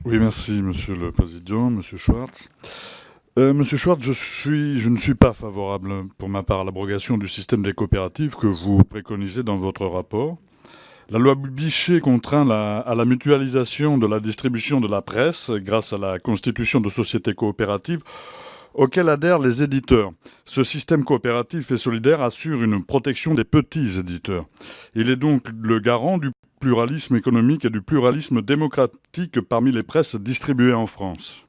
Oui, merci, Monsieur le Président, Monsieur Schwartz. Monsieur Schwartz, je ne suis pas favorable, pour ma part, à l'abrogation du système des coopératives que vous préconisez dans votre rapport. La loi Bichet contraint à la mutualisation de la distribution de la presse grâce à la constitution de sociétés coopératives auxquelles adhèrent les éditeurs. Ce système coopératif et solidaire assure une protection des petits éditeurs. Il est donc le garant du pluralisme économique et du pluralisme démocratique parmi les presses distribuées en France.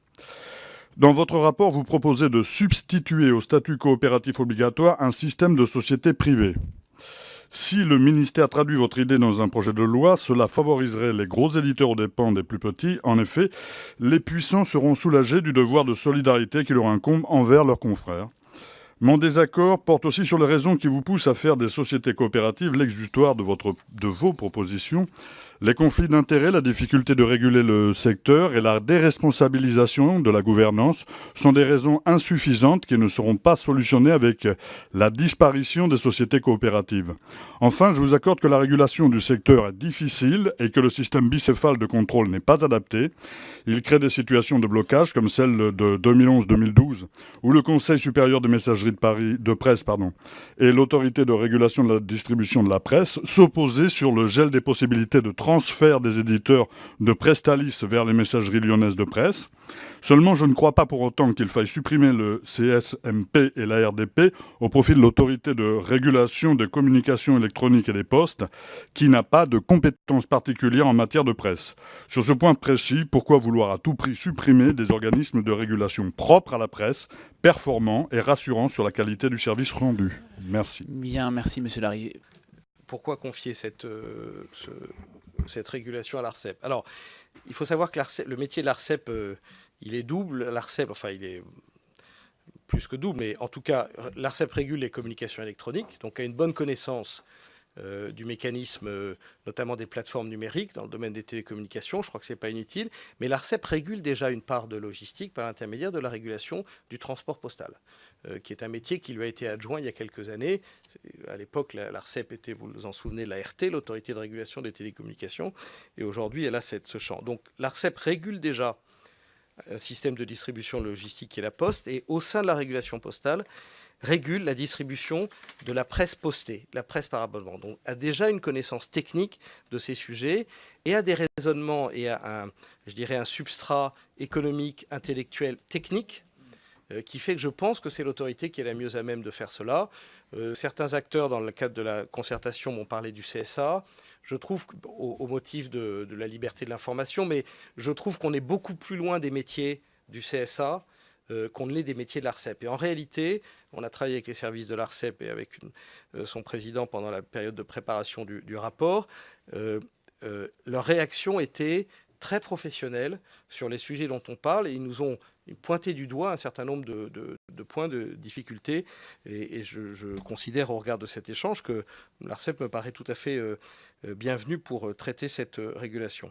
Dans votre rapport, vous proposez de substituer au statut coopératif obligatoire un système de société privée. Si le ministère traduit votre idée dans un projet de loi, cela favoriserait les gros éditeurs aux dépens des plus petits. En effet, les puissants seront soulagés du devoir de solidarité qui leur incombe envers leurs confrères. Mon désaccord porte aussi sur les raisons qui vous poussent à faire des sociétés coopératives l'exutoire de vos propositions. Les conflits d'intérêts, la difficulté de réguler le secteur et la déresponsabilisation de la gouvernance sont des raisons insuffisantes qui ne seront pas solutionnées avec la disparition des sociétés coopératives. Enfin, je vous accorde que la régulation du secteur est difficile et que le système bicéphale de contrôle n'est pas adapté. Il crée des situations de blocage comme celle de 2011-2012 où le Conseil supérieur des messageries de presse et l'autorité de régulation de la distribution de la presse s'opposaient sur le gel des possibilités de transfert des éditeurs de Prestalis vers les messageries lyonnaises de presse. Seulement, je ne crois pas pour autant qu'il faille supprimer le CSMP et la RDP au profit de l'autorité de régulation des communications électroniques et des postes, qui n'a pas de compétences particulières en matière de presse. Sur ce point précis, pourquoi vouloir à tout prix supprimer des organismes de régulation propres à la presse, performants et rassurants sur la qualité du service rendu? Merci. Bien, merci Monsieur Larrivé. Pourquoi confier cette régulation à l'ARCEP? Alors, il faut savoir que le métier de l'ARCEP, il est double. L'ARCEP, enfin, il est plus que double, mais en tout cas, l'ARCEP régule les communications électroniques, donc a une bonne connaissance du mécanisme, notamment des plateformes numériques dans le domaine des télécommunications. Je crois que ce n'est pas inutile. Mais l'ARCEP régule déjà une part de logistique par l'intermédiaire de la régulation du transport postal, qui est un métier qui lui a été adjoint il y a quelques années. À l'époque, l'ARCEP était, vous vous en souvenez, l'ART, l'autorité de régulation des télécommunications. Et aujourd'hui, elle a ce champ. Donc l'ARCEP régule déjà un système de distribution logistique qui est la Poste. Et au sein de la régulation postale, régule la distribution de la presse postée, la presse par abonnement. Donc, a déjà une connaissance technique de ces sujets et a des raisonnements et a un substrat économique, intellectuel, technique qui fait que je pense que c'est l'autorité qui est la mieux à même de faire cela. Certains acteurs, dans le cadre de la concertation, m'ont parlé du CSA. Je trouve, au motif de la liberté de l'information, mais je trouve qu'on est beaucoup plus loin des métiers du CSA qu'on ne l'est des métiers de l'ARCEP. Et en réalité, on a travaillé avec les services de l'ARCEP et avec son président pendant la période de préparation du rapport. Leur réaction était très professionnelle sur les sujets dont on parle et ils nous ont pointé du doigt un certain nombre de points de difficulté. Et je considère au regard de cet échange que l'ARCEP me paraît tout à fait bienvenue pour traiter cette régulation.